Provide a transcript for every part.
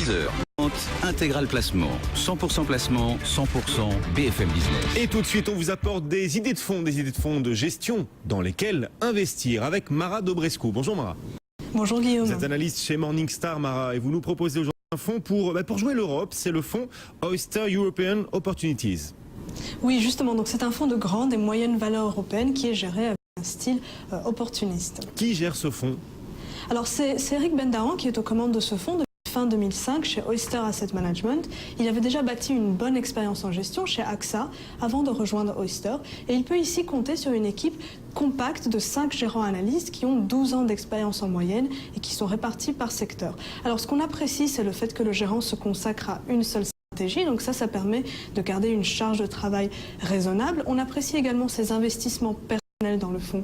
10h. Intégral Placement. 100% placement, 100% BFM Business. Et tout de suite, on vous apporte des idées de fonds de gestion dans lesquelles investir avec Mara Dobrescu. Bonjour Mara. Bonjour Guillaume. Vous êtes analyste chez Morningstar, Mara, et vous nous proposez aujourd'hui un fonds pour jouer l'Europe. C'est le fonds Oyster European Opportunities. Oui, justement, donc c'est un fonds de grande et moyenne valeur européenne qui est géré avec un style opportuniste. Qui gère ce fonds? Alors c'est Eric Bendahan qui est aux commandes de ce fonds depuis fin 2005 chez Oyster Asset Management. Il avait déjà bâti une bonne expérience en gestion chez AXA avant de rejoindre Oyster. Et il peut ici compter sur une équipe compacte de 5 gérants analystes qui ont 12 ans d'expérience en moyenne et qui sont répartis par secteur. Alors ce qu'on apprécie, c'est le fait que le gérant se consacre à une seule stratégie. Donc ça permet de garder une charge de travail raisonnable. On apprécie également ses investissements personnels dans le fonds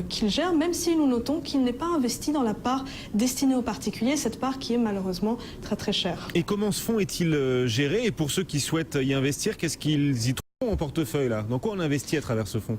qu'il gère, même si nous notons qu'il n'est pas investi dans la part destinée aux particuliers, cette part qui est malheureusement très très chère. Et comment ce fonds est-il géré? Et pour ceux qui souhaitent y investir, qu'est-ce qu'ils y trouvent en portefeuille là? Dans quoi on investit à travers ce fonds?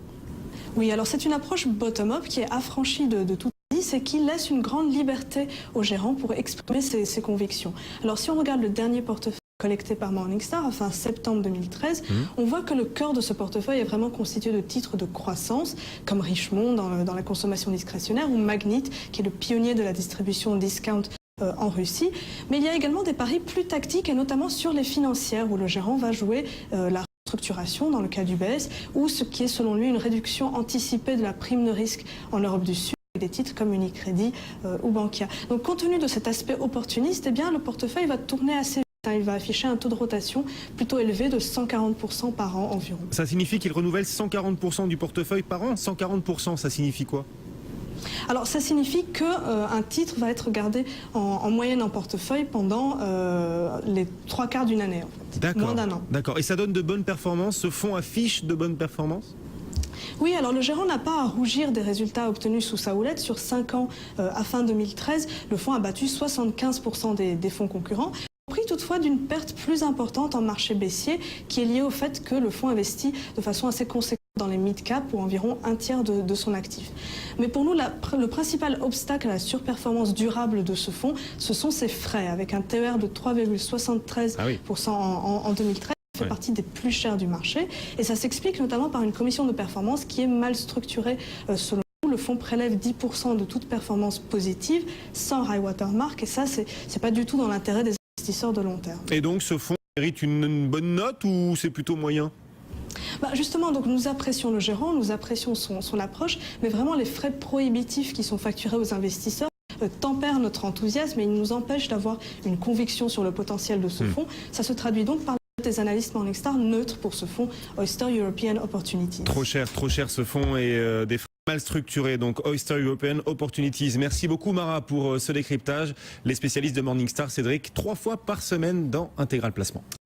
Oui, alors c'est une approche bottom-up qui est affranchie de tout indice et qui laisse une grande liberté aux gérants pour exprimer ses convictions. Alors si on regarde le dernier portefeuille collecté par Morningstar, fin septembre 2013, on voit que le cœur de ce portefeuille est vraiment constitué de titres de croissance, comme Richemont dans la consommation discrétionnaire, ou Magnit, qui est le pionnier de la distribution discount en Russie. Mais il y a également des paris plus tactiques, et notamment sur les financières, où le gérant va jouer la restructuration, dans le cas d'UBS, ou ce qui est selon lui une réduction anticipée de la prime de risque en Europe du Sud, des titres comme Unicredit ou Bankia. Donc compte tenu de cet aspect opportuniste, eh bien, le portefeuille va tourner assez vite. Il va afficher un taux de rotation plutôt élevé de 140% par an environ. Ça signifie qu'il renouvelle 140% du portefeuille par an? 140%, ça signifie quoi? Alors ça signifie qu'un titre va être gardé en moyenne en portefeuille pendant les 3/4 d'une année, en fait. Moins d'un an. D'accord. Et ça donne de bonnes performances? Ce fonds affiche de bonnes performances? Oui, alors le gérant n'a pas à rougir des résultats obtenus sous sa houlette. Sur 5 ans, à fin 2013, le fonds a battu 75% des fonds concurrents. Pris toutefois d'une perte plus importante en marché baissier qui est liée au fait que le fonds investit de façon assez conséquente dans les mid-cap pour environ un tiers de son actif. Mais pour nous, le principal obstacle à la surperformance durable de ce fonds, ce sont ses frais, avec un TER de 3,73% en 2013. Fait partie des plus chers du marché et ça s'explique notamment par une commission de performance qui est mal structurée selon nous. Le fonds prélève 10% de toute performance positive sans high watermark et ça c'est pas du tout dans l'intérêt des investisseurs de long terme. Et donc ce fonds mérite une bonne note ou c'est plutôt moyen? Justement, donc nous apprécions le gérant, nous apprécions son approche, mais vraiment les frais prohibitifs qui sont facturés aux investisseurs tempèrent notre enthousiasme et ils nous empêchent d'avoir une conviction sur le potentiel de ce fonds. Ça se traduit donc par des analystes Morningstar neutres pour ce fonds Oyster European Opportunities. Trop cher ce fonds et des frais mal structurés. Donc Oyster European Opportunities. Merci beaucoup Mara pour ce décryptage. Les spécialistes de Morningstar, Cédric, 3 fois par semaine dans Intégral Placement.